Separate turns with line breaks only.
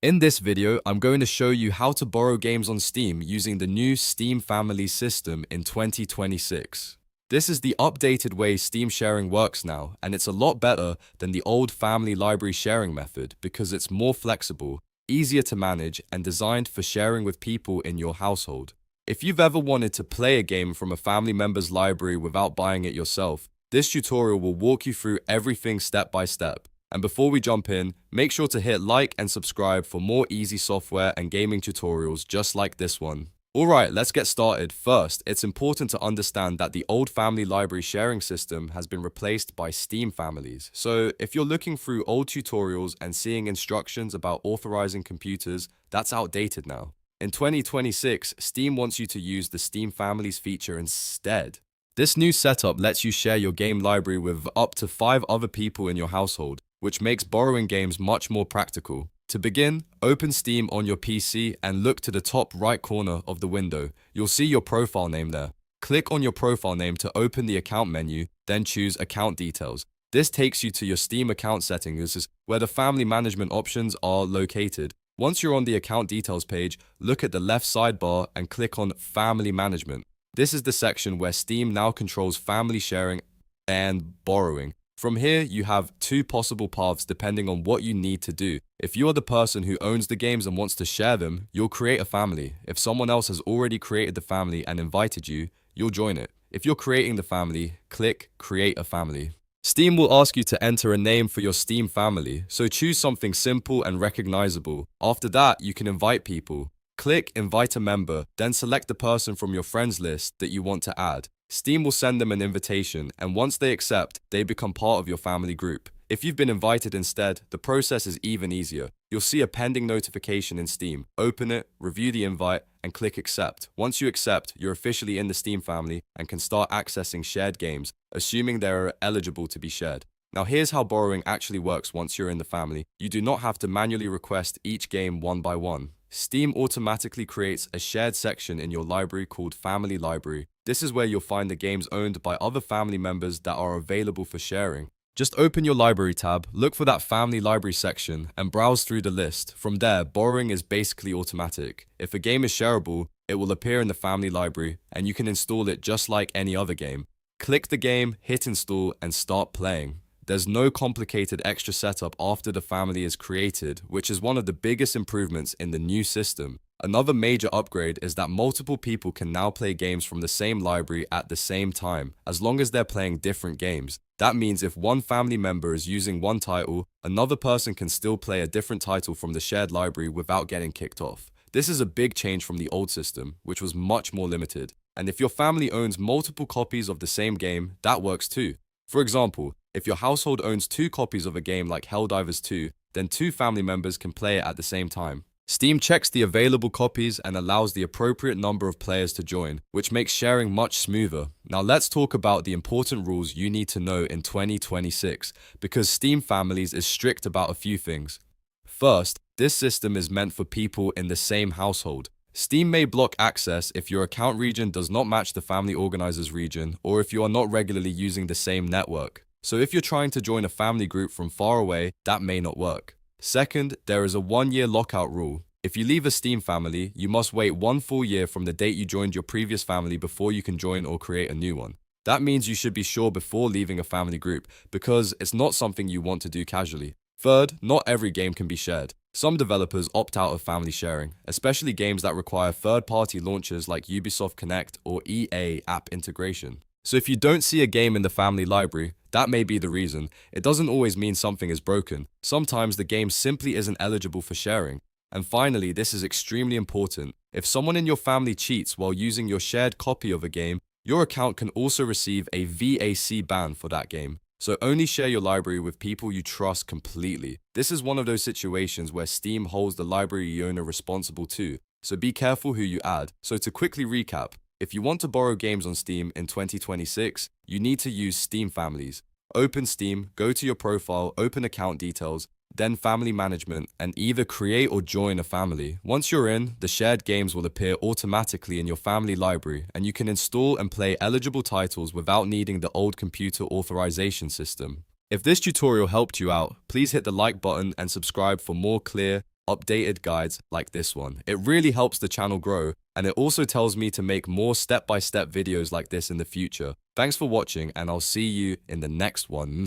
In this video, I'm going to show you how to borrow games on Steam using the new Steam Family system in 2026. This is the updated way Steam sharing works now, and it's a lot better than the old family library sharing method because it's more flexible, easier to manage, and designed for sharing with people in your household. If you've ever wanted to play a game from a family member's library without buying it yourself, this tutorial will walk you through everything step by step. And before we jump in, make sure to hit like and subscribe for more easy software and gaming tutorials just like this one. Alright, let's get started. First, it's important to understand that the old family library sharing system has been replaced by Steam families. So if you're looking through old tutorials and seeing instructions about authorizing computers, that's outdated now. In 2026, Steam wants you to use the Steam Families feature instead. This new setup lets you share your game library with up to 5 other people in your household, which makes borrowing games much more practical. To begin, open Steam on your PC and look to the top right corner of the window. You'll see your profile name there. Click on your profile name to open the account menu, then choose Account Details. This takes you to your Steam account settings, where the family management options are located. Once you're on the account details page, look at the left sidebar and click on Family Management. This is the section where Steam now controls family sharing and borrowing. From here, you have 2 possible paths depending on what you need to do. If you are the person who owns the games and wants to share them, you'll create a family. If someone else has already created the family and invited you, you'll join it. If you're creating the family, click Create a Family. Steam will ask you to enter a name for your Steam family, so choose something simple and recognizable. After that, you can invite people. Click Invite a Member, then select the person from your friends list that you want to add. Steam will send them an invitation, and once they accept, they become part of your family group. If you've been invited instead, the process is even easier. You'll see a pending notification in Steam. Open it, review the invite, and click Accept. Once you accept, you're officially in the Steam family and can start accessing shared games, assuming they are eligible to be shared. Now here's how borrowing actually works once you're in the family. You do not have to manually request each game one by one. Steam automatically creates a shared section in your library called Family Library. This is where you'll find the games owned by other family members that are available for sharing. Just open your library tab, look for that Family Library section, and browse through the list. From there, borrowing is basically automatic. If a game is shareable, it will appear in the Family Library, and you can install it just like any other game. Click the game, hit install, and start playing. There's no complicated extra setup after the family is created, which is one of the biggest improvements in the new system. Another major upgrade is that multiple people can now play games from the same library at the same time, as long as they're playing different games. That means if one family member is using one title, another person can still play a different title from the shared library without getting kicked off. This is a big change from the old system, which was much more limited. And if your family owns multiple copies of the same game, that works too. For example, if your household owns 2 copies of a game like Helldivers 2, then 2 family members can play it at the same time. Steam checks the available copies and allows the appropriate number of players to join, which makes sharing much smoother. Now let's talk about the important rules you need to know in 2026, because Steam Families is strict about a few things. First, this system is meant for people in the same household. Steam may block access if your account region does not match the family organizer's region, or if you are not regularly using the same network. So if you're trying to join a family group from far away, that may not work. Second, there is a 1-year lockout rule. If you leave a Steam family, you must wait 1 full year from the date you joined your previous family before you can join or create a new one. That means you should be sure before leaving a family group, because it's not something you want to do casually. Third, not every game can be shared. Some developers opt out of family sharing, especially games that require third-party launchers like Ubisoft Connect or EA app integration. So if you don't see a game in the family library, that may be the reason. It doesn't always mean something is broken. Sometimes the game simply isn't eligible for sharing. And finally, this is extremely important. If someone in your family cheats while using your shared copy of a game, your account can also receive a VAC ban for that game. So only share your library with people you trust completely. This is one of those situations where Steam holds the library owner responsible too. So be careful who you add. So to quickly recap, if you want to borrow games on Steam in 2026, you need to use Steam Families. Open Steam, go to your profile, open account details, then family management, and either create or join a family. Once you're in, the shared games will appear automatically in your family library, and you can install and play eligible titles without needing the old computer authorization system. If this tutorial helped you out, please hit the like button and subscribe for more clear, updated guides like this one. It really helps the channel grow, and it also tells me to make more step-by-step videos like this in the future. Thanks for watching, and I'll see you in the next one.